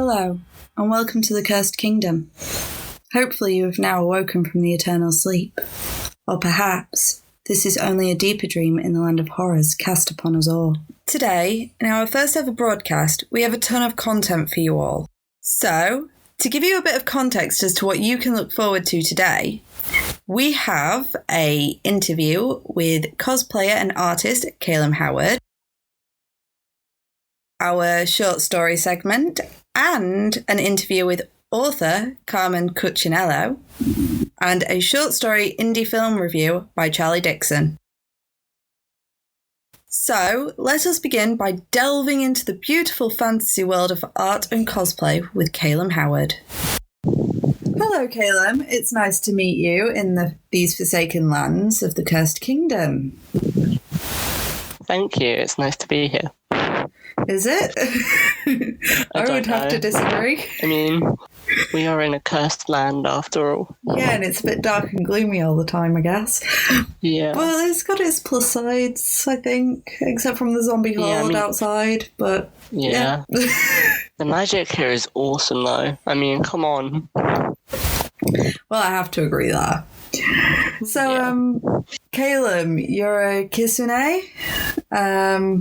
Hello, and welcome to the Cursed Kingdom. Hopefully you have now awoken from the eternal sleep. Or perhaps this is only a deeper dream in the land of horrors cast upon us all. Today, in our first ever broadcast, we have a ton of content for you all. So, to give you a bit of context as to what you can look forward to today, we have an interview with cosplayer and artist Kaylum Howard, our short story segment, and an interview with author Carmen Cuccinello, and a short story indie film review by Charlie Dixon. So, let us begin by delving into the beautiful fantasy world of art and cosplay with Kaylum Howard. Hello, Kaylum. It's nice to meet you in these forsaken lands of the Cursed Kingdom. Thank you. It's nice to be here. Is it? I would have to disagree. I mean, we are in a cursed land after all. Yeah, and it's a bit dark and gloomy all the time, I guess. Yeah. Well, it's got its plus sides, I think, except from the zombie horde outside, but... Yeah. The magic here is awesome, though. I mean, come on. Well, I have to agree there. So, Kaylum, you're a Kitsune?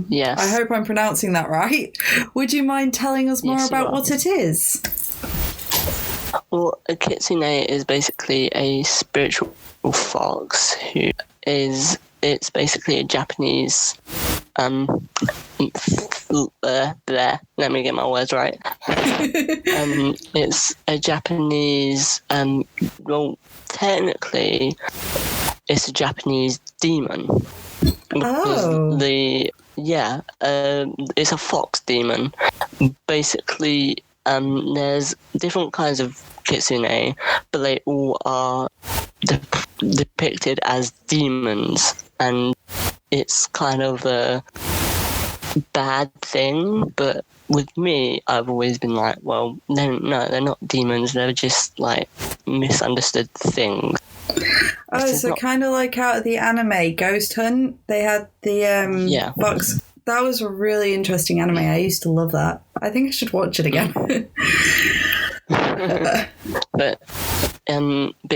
Yes. I hope I'm pronouncing that right. Would you mind telling us more about what it is? Well, a Kitsune is basically a spiritual fox it's basically a Japanese, let me get my words right. It's a Japanese, well, technically, it's a Japanese demon. Oh. It's a fox demon. Basically, there's different kinds of kitsune, but they all are depicted as demons, and it's kind of a bad thing, but with me, I've always been like, well, they're not demons, they're just, like, misunderstood things. Oh, so kind of like out of the anime Ghost Hunt, they had the fox. That was a really interesting anime. I used to love that. I think I should watch it again. But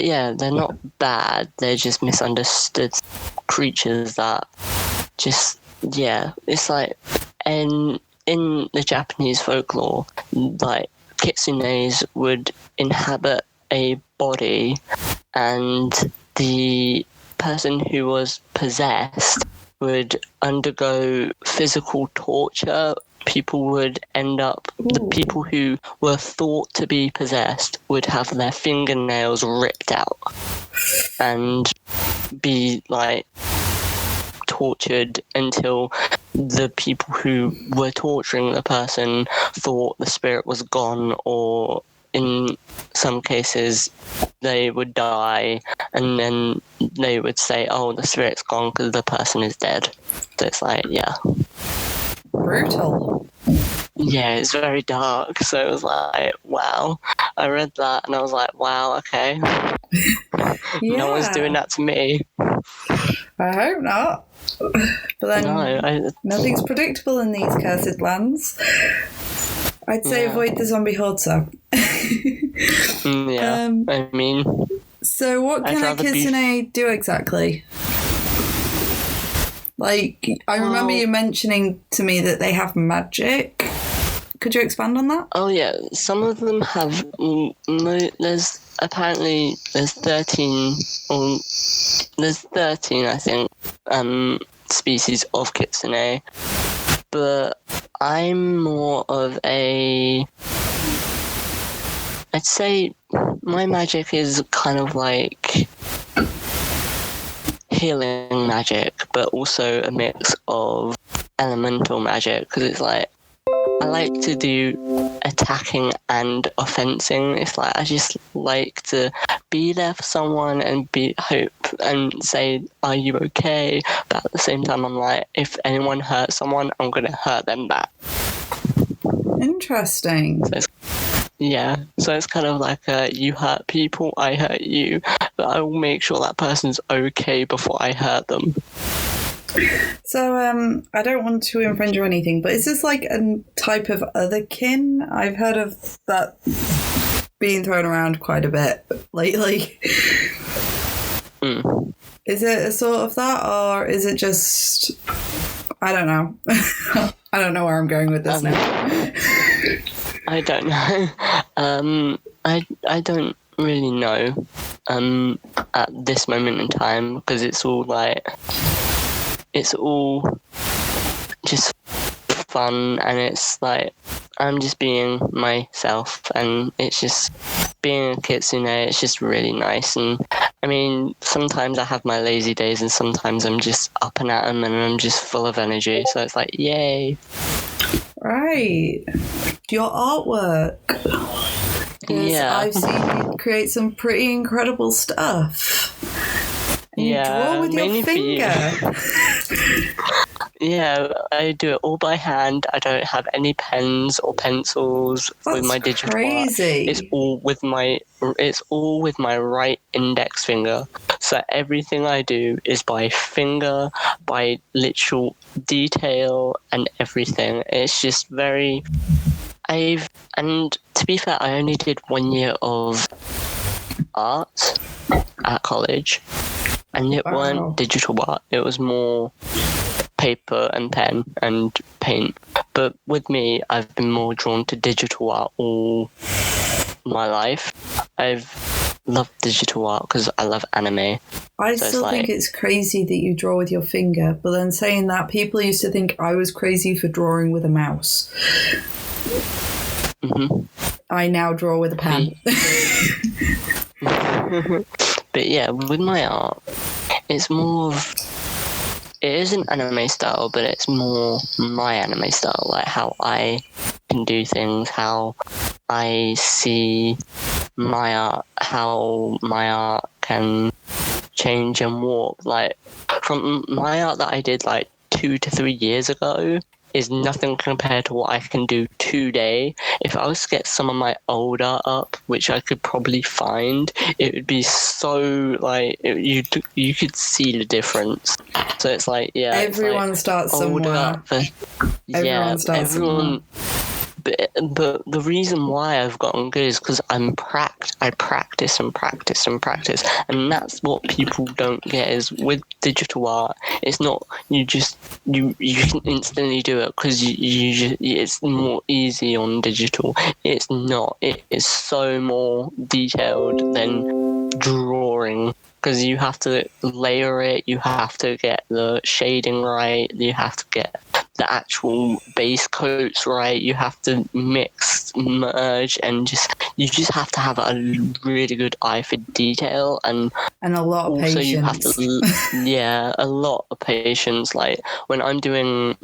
yeah, they're not bad. They're just misunderstood creatures that just, it's like, and in the Japanese folklore, like, kitsunes would inhabit a body, and the person who was possessed would undergo physical torture. People would the people who were thought to be possessed would have their fingernails ripped out and be, like, tortured until the people who were torturing the person thought the spirit was gone, or in some cases they would die, and then they would say, oh, the spirit's gone because the person is dead. So it's like, brutal. Yeah, it's very dark. So it was like, wow. I read that and I was like, wow, okay. No one's doing that to me. I hope not. But then nothing's predictable in these cursed lands. I'd say avoid the zombie horde, so. I mean... So what can a kitsune do exactly? Like, I remember you mentioning to me that they have magic. Could you expand on that? Oh, yeah. Some of them have... there's 13, I think, species of kitsune. But I'm more of I'd say my magic is kind of like healing magic, but also a mix of elemental magic, because it's like, I like to do attacking and offensing. It's like, I just like to be there for someone and hope and say, are you okay? But at the same time, I'm like, if anyone hurts someone, I'm going to hurt them back. Interesting. So it's kind of like you hurt people, I hurt you, but I will make sure that person's okay before I hurt them. So, I don't want to infringe or anything, but is this like a type of otherkin? I've heard of that being thrown around quite a bit lately. Is it a sort of that, or is it just... I don't know. I don't know where I'm going with this now. I don't know. I don't really know at this moment in time, because it's all just fun, and it's like I'm just being myself, and it's just being a kitsune. It's just really nice. And I mean, sometimes I have my lazy days, and sometimes I'm just up and at 'em, and I'm just full of energy. So it's like, yay! Right, your artwork. Yeah, I've seen you create some pretty incredible stuff. And you draw with your finger. Yeah, I do it all by hand. I don't have any pens or pencils with my digital crazy. art. It's all with my right index finger. So everything I do is by finger, by literal detail and everything. It's just very... And to be fair, I only did 1 year of art at college. And it weren't digital art. It was more paper and pen and paint. But with me, I've been more drawn to digital art all my life. I've loved digital art because I love anime. I still think it's crazy that you draw with your finger. But then saying that, people used to think I was crazy for drawing with a mouse. Mm-hmm. I now draw with a pen. But yeah, with my art, it's more of... It isn't anime style, but it's more my anime style, like how I can do things, how I see my art, how my art can change and warp. Like, from my art that I did like 2 to 3 years ago is nothing compared to what I can do today. If I was to get some of my old art up, which I could probably find, it would be so like you could see the difference. So it's like, yeah, everyone starts somewhere. Everyone starts somewhere. But the reason why I've gotten good is because I practice and practice and practice, and that's what people don't get. Is with digital art, it's not you can instantly do it because it's more easy on digital. It's not. It is so more detailed than drawing. Because you have to layer it, you have to get the shading right, you have to get the actual base coats right, you have to mix, merge, and you just have to have a really good eye for detail, and a lot of also patience. You have to, a lot of patience. Like when I'm doing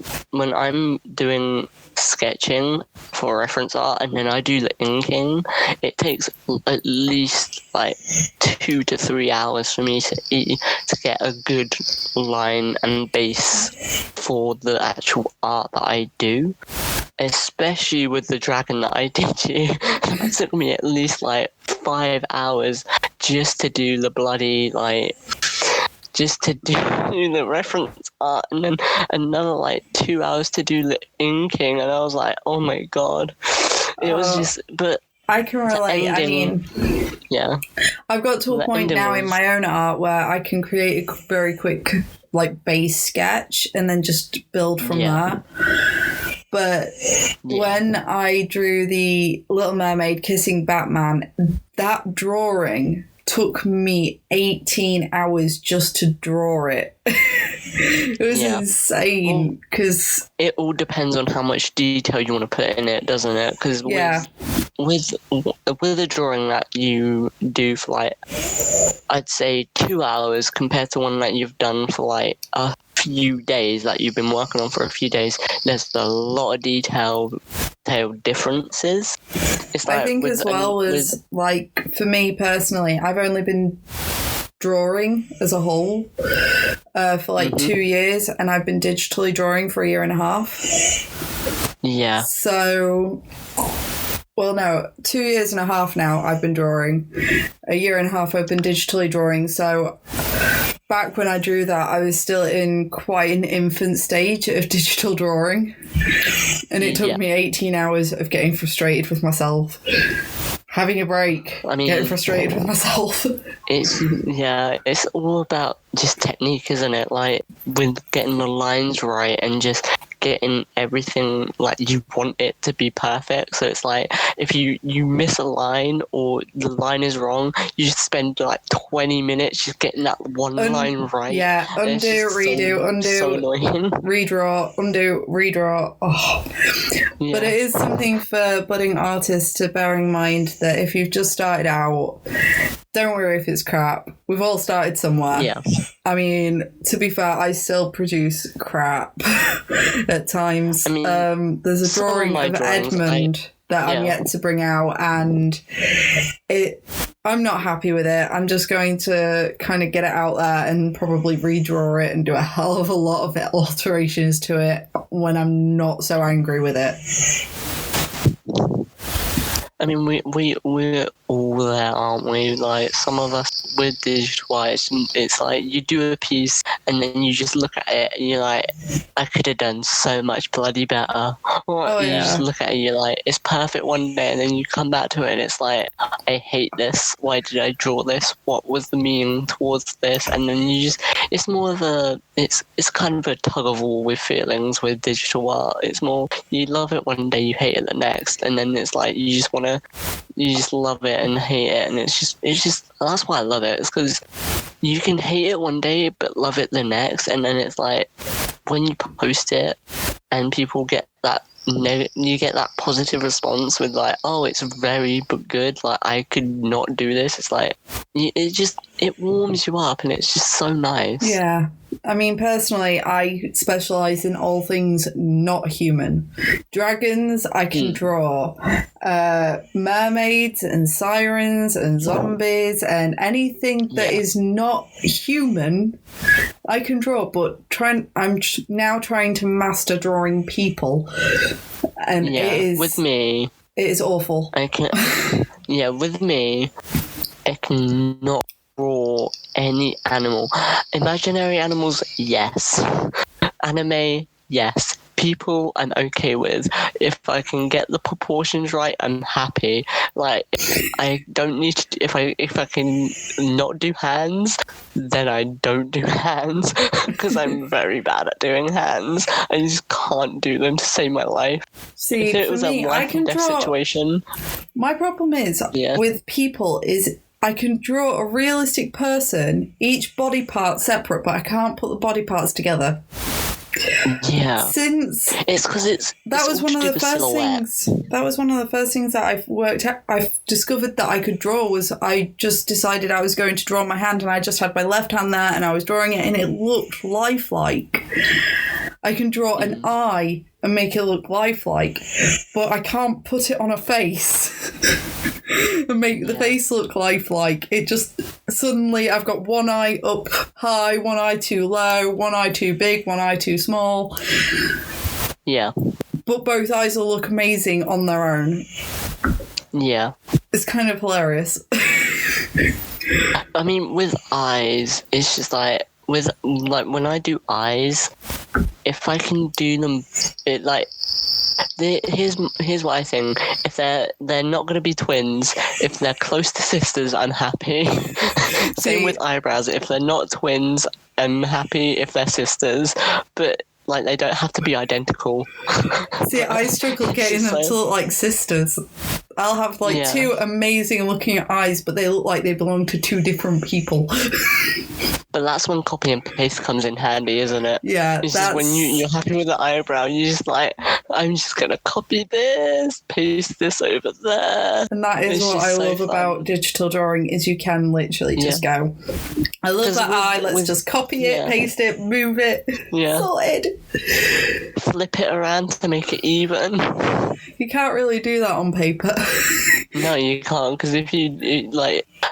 sketching for reference art, and then I do the inking, it takes at least like 2 to 3 hours for me to get a good line and base for the actual art that I do. Especially with the dragon that I did you, it took me at least like 5 hours just to do the bloody just to do the reference art, and then another like 2 hours to do the inking, and I was like, oh my god. It was just, but I can relate. I mean, yeah, I've got to a point now in my own art where I can create a very quick like base sketch and then just build from there. But when I drew the Little Mermaid kissing Batman, that drawing took me 18 hours just to draw it. It was insane because it all depends on how much detail you want to put in it, doesn't it? Because with a drawing that you do for like, I'd say 2 hours compared to one that you've done for like a few days, that you've been working on for a few days, there's a lot of detail differences. It's like I think like for me personally, I've only been drawing as a whole for like 2 years, and I've been digitally drawing for 1.5 years. Yeah. So, well, no, 2.5 years now I've been drawing. 1.5 years I've been digitally drawing. So back when I drew that, I was still in quite an infant stage of digital drawing. And it took me 18 hours of getting frustrated with myself. Having a break, getting frustrated with myself. It's all about just technique, isn't it? Like, with getting the lines right and just getting everything like you want it to be perfect. So it's like, if you miss a line or the line is wrong, you just spend like 20 minutes just getting that one line right. Yeah, undo, redo, undo, so annoying. Redraw, undo, redraw. Oh. Yeah. But it is something for budding artists to bear in mind that if you've just started out, don't worry if it's crap. We've all started somewhere. Yeah. I mean, to be fair, I still produce crap at times. I mean, there's a drawing of Edmund that I'm yet to bring out, and I'm not happy with it. I'm just going to kind of get it out there and probably redraw it and do a hell of a lot of alterations to it when I'm not so angry with it. I mean, we're all there, aren't we? Like, some of us with digital-wise, it's like you do a piece and then you just look at it and you're like, I could have done so much bloody better. Or you just look at it and you're like, it's perfect one day, and then you come back to it and it's like, I hate this. Why did I draw this? What was the meaning towards this? And then you just, it's more of a, it's kind of a tug of war with feelings with digital art. It's more, you love it one day, you hate it the next, and then it's like, you just love it and hate it, and it's just that's why I love it. It's because you can hate it one day but love it the next, and then it's like when you post it and people get that, you get that positive response with like, oh, it's very but good, like I could not do this. It's like it warms you up and it's just so nice. Yeah. I mean, personally, I specialise in all things not human. Dragons, I can draw. Mermaids and sirens and zombies and anything that is not human, I can draw. But I'm now trying to master drawing people. And with me, it is awful. With me, I cannot draw any animal. Imaginary animals, yes. Anime, yes. People, I'm okay with. If I can get the proportions right, I'm happy. Like, I don't need to. If I can not do hands, then I don't do hands because I'm very bad at doing hands. I just can't do them to save my life. See, if it was me, a life and death situation. My problem is with people is, I can draw a realistic person, each body part separate, but I can't put the body parts together. Yeah. Since it's because that was one of the first things. That was one of the first things that I've discovered that I could draw. Was I just decided I was going to draw my hand, and I just had my left hand there, and I was drawing it, and it looked lifelike. I can draw an eye and make it look lifelike, but I can't put it on a face and make the face look lifelike. It just, suddenly I've got one eye up high, one eye too low, one eye too big, one eye too small. Yeah. But both eyes will look amazing on their own. Yeah. It's kind of hilarious. I mean, with eyes, it's just like, when I do eyes, if I can do them, here's what I think. If they're not going to be twins, if they're close to sisters, I'm happy. Same with eyebrows. If they're not twins, I'm happy if they're sisters. But like, they don't have to be identical. See, I struggle getting them to look like sisters. I'll have two amazing looking eyes, but they look like they belong to two different people. But that's when copy and paste comes in handy, isn't it? Yeah, it's just when you're happy with the eyebrow, you're just like, I'm just going to copy this, paste this over there. And that is what I love about digital drawing, is you can literally just go, I love that eye, let's just copy it, paste it, move it, sorted. Flip it around to make it even. You can't really do that on paper. No, you can't, because if you,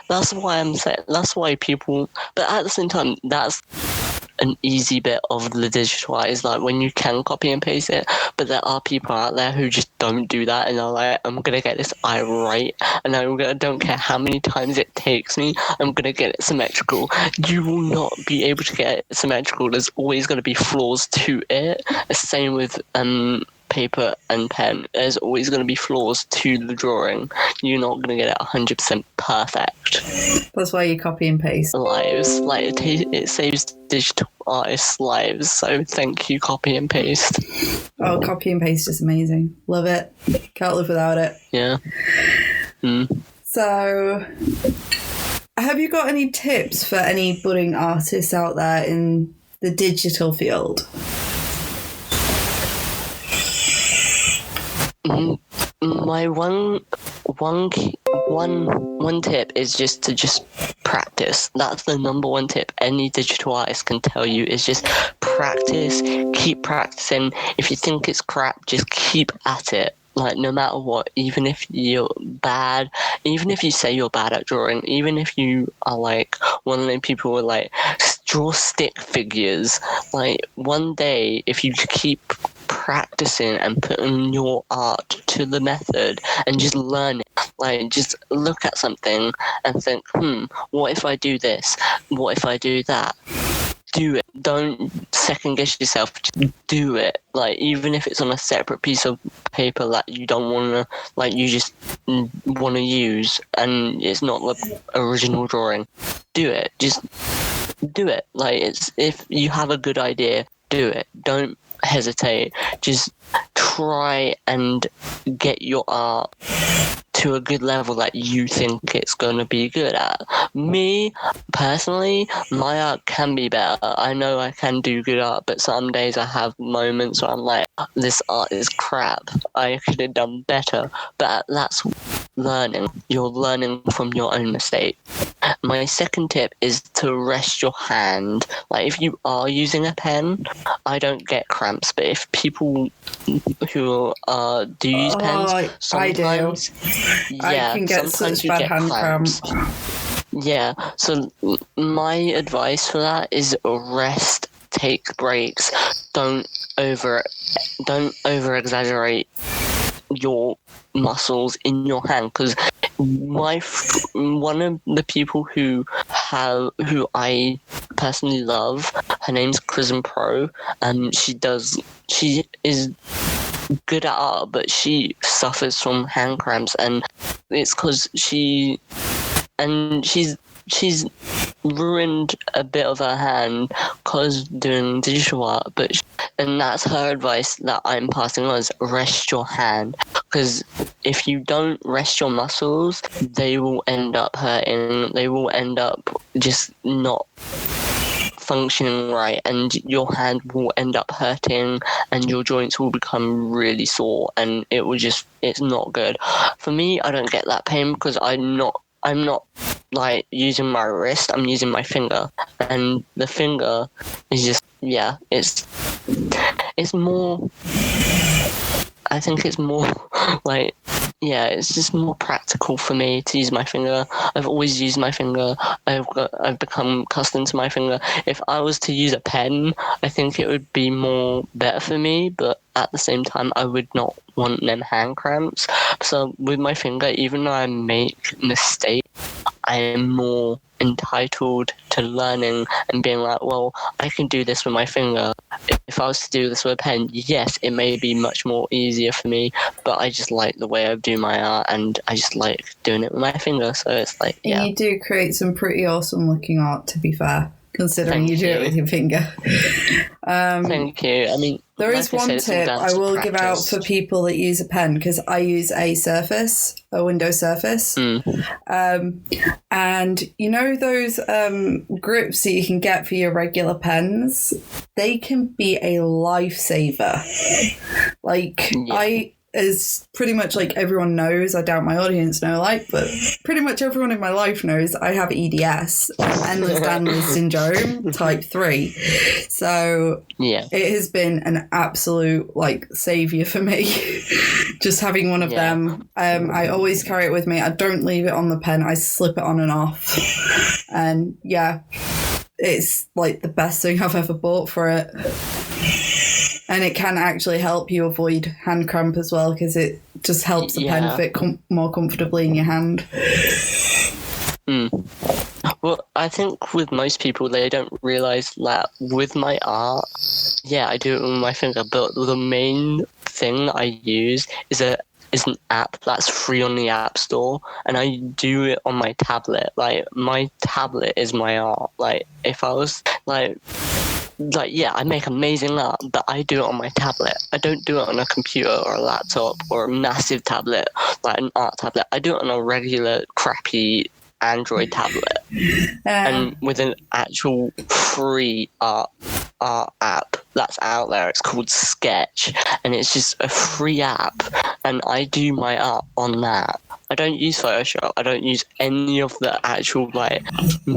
that's why I'm saying, that's why people, but at the same time, that's an easy bit of the digital art is like when you can copy and paste it, but there are people out there who just don't do that and are like, I'm gonna get this eye right, and don't care how many times it takes me, I'm gonna get it symmetrical. You will not be able to get it symmetrical. There's always going to be flaws to it. Same with paper and pen. There's always going to be flaws to the drawing. You're not going to get it 100% perfect. That's why you copy and paste. Lives. Like, it saves digital artists' lives, so thank you, copy and paste. Oh, copy and paste is amazing. Love it. Can't live without it. Yeah. So, have you got any tips for any budding artists out there in the digital field? My one tip is just to practice. That's the number one tip any digital artist can tell you, is just practice, keep practicing. If you think it's crap, just keep at it. Like, no matter what, even if you're bad, even if you say you're bad at drawing, even if you are like one of the people who are like, draw stick figures, like, one day, if you keep practicing and putting your art to the method and just learn it, like, just look at something and think, what if I do this? What if I do that? Do it. Don't second guess yourself. Just do it. Like, even if it's on a separate piece of paper that you don't want to, like, you just want to use and it's not the original drawing, do it. Just do it. Like, if you have a good idea, do it. Don't hesitate. Just try and get your art to a good level that you think it's going to be good at. Me, personally, my art can be better. I know I can do good art, but some days I have moments where I'm like, this art is crap. I could have done better. But that's learning. You're learning from your own mistake. My second tip is to rest your hand. Like, if you are using a pen, I don't get cramps, but if people who do use pens, sometimes I can get such bad hand cramps. Yeah, so my advice for that is rest, take breaks, don't over exaggerate your muscles in your hand, because one of the people who I personally love, her name's Kitsune Pro, she is good at art, but she suffers from hand cramps, and it's because she's ruined a bit of her hand because doing digital art, and that's her advice that I'm passing on, is rest your hand, because if you don't rest your muscles, they will end up hurting, they will end up just not functioning right, and your hand will end up hurting and your joints will become really sore, and it's not good. For me, I don't get that pain because I'm not like using my wrist, I'm using my finger, and the finger is just, it's more, I think it's more like, it's just more practical for me to use my finger. I've always used my finger. I've become accustomed to my finger. If I was to use a pen, I think it would be more better for me, but at the same time, I would not want them hand cramps. So with my finger, even though I make mistakes, I am more entitled to learning and being like, well, I can do this with my finger. If I was to do this with a pen, yes, it may be much more easier for me, but I just like the way I do my art, and I just like doing it with my finger. So it's like, And you do create some pretty awesome looking art, to be fair, considering you do it with your finger. Thank you. I mean, there is one tip I will give out for people that use a pen, because I use a Windows Surface. And you know those grips that you can get for your regular pens? They can be a lifesaver. As pretty much like everyone knows, I doubt my audience know, but pretty much everyone in my life knows I have EDS, Endless Danlos Syndrome, type 3. So it has been an absolute savior for me, just having one of them. I always carry it with me. I don't leave it on the pen. I slip it on and off. And it's like the best thing I've ever bought for it. And it can actually help you avoid hand cramp as well, because it just helps the pen fit more comfortably in your hand. Well, I think with most people, they don't realise that with my art, I do it with my finger, but the main thing I use is an app that's free on the App Store, and I do it on my tablet. Like, my tablet is my art. Like, if I was, I make amazing art, but I do it on my tablet. I don't do it on a computer or a laptop or a massive tablet, like an art tablet. I do it on a regular, crappy Android tablet. And with an actual free art app that's out there. It's called Sketch, and it's just a free app, and I do my art on that. I don't use Photoshop. I don't use any of the actual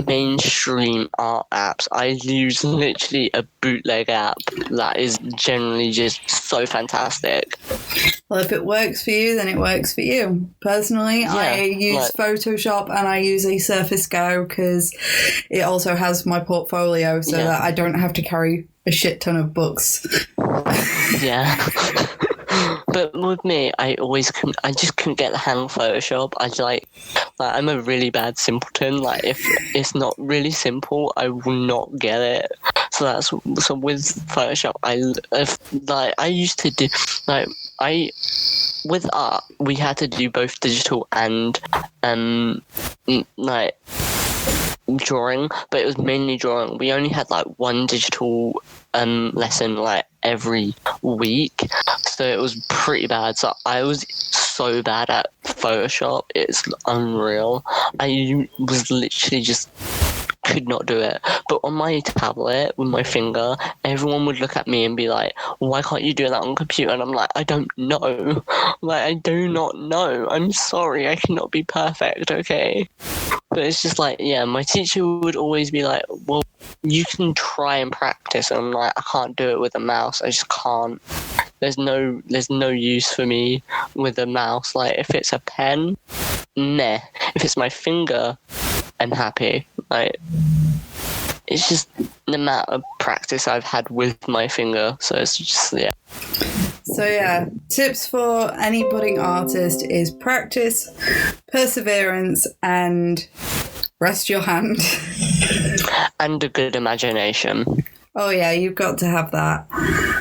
mainstream art apps. I use literally a bootleg app that is generally just so fantastic. Well, if it works for you, then it works for you. Personally, I use Photoshop and I use a Surface Go because it also has my portfolio so that I don't have to carry a shit ton of books. But with me, I just couldn't get the hang of Photoshop. I'm a really bad simpleton. Like, if it's not really simple, I will not get it. So with Photoshop, I used to do with art, we had to do both digital and drawing, but it was mainly drawing. We only had one digital lesson every week, so it was pretty bad. So I was so bad at Photoshop, it's unreal. I was literally just could not do it. But on my tablet with my finger, everyone would look at me and be like, why can't you do that on computer? And I'm like, I don't know. I do not know. I'm sorry, I cannot be perfect, okay? But it's just my teacher would always be like, well, you can try and practice. And I'm like, I can't do it with a mouse. I just can't. There's no use for me with a mouse. If it's a pen, meh. If it's my finger, I'm happy. It's just the amount of practice I've had with my finger. So it's just, So tips for any budding artist is practice, perseverance, and rest your hand. And a good imagination. Oh yeah, you've got to have that.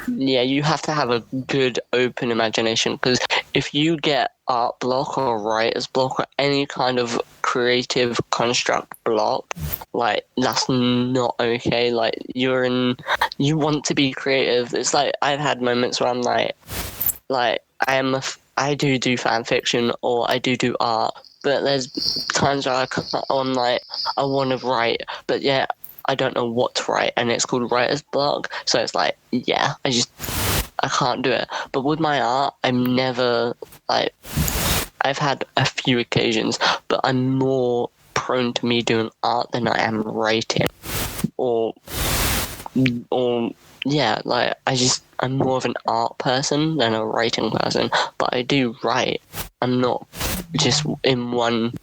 Yeah, you have to have a good open imagination, because if you get art block or writer's block or any kind of creative construct block, that's not okay. You want to be creative. It's I've had moments where I'm I do fan fiction or I do art, but there's times where I want to write, but I don't know what to write, and it's called writer's block. So it's I can't do it. But with my art, I'm never I've had a few occasions, but I'm more prone to me doing art than I am writing, I'm more of an art person than a writing person, but I do write. I'm not just in one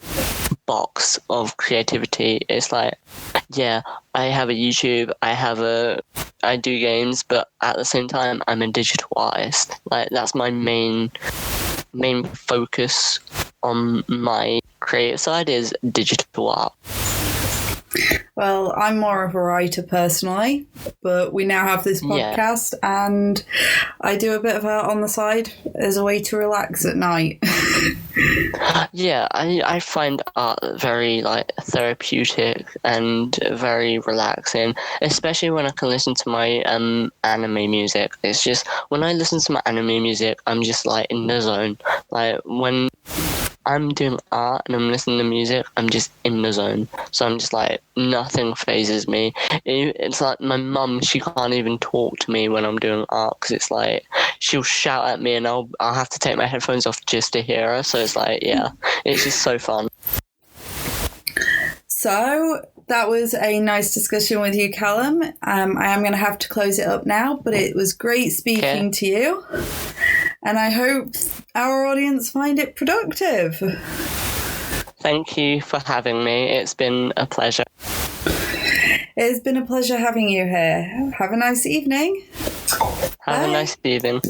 box of creativity. It's I have a YouTube, I do games, but at the same time, I'm a digital artist. That's my main focus on my creative side is digital art. Well, I'm more of a writer personally, but we now have this podcast and I do a bit of art on the side as a way to relax at night. I find art very therapeutic and very relaxing, especially when I can listen to my anime music. It's just when I listen to my anime music, I'm just in the zone. When I'm doing art and I'm listening to music, I'm just in the zone. So I'm just nothing phases me. It's my mum, she can't even talk to me when I'm doing art, because it's she'll shout at me and I'll have to take my headphones off just to hear her. So it's it's just so fun. So that was a nice discussion with you, Kaylum. I am going to have to close it up now, but it was great speaking to you. And I hope our audience find it productive. Thank you for having me. It's been a pleasure. It has been a pleasure having you here. Have a nice evening. Have a nice evening.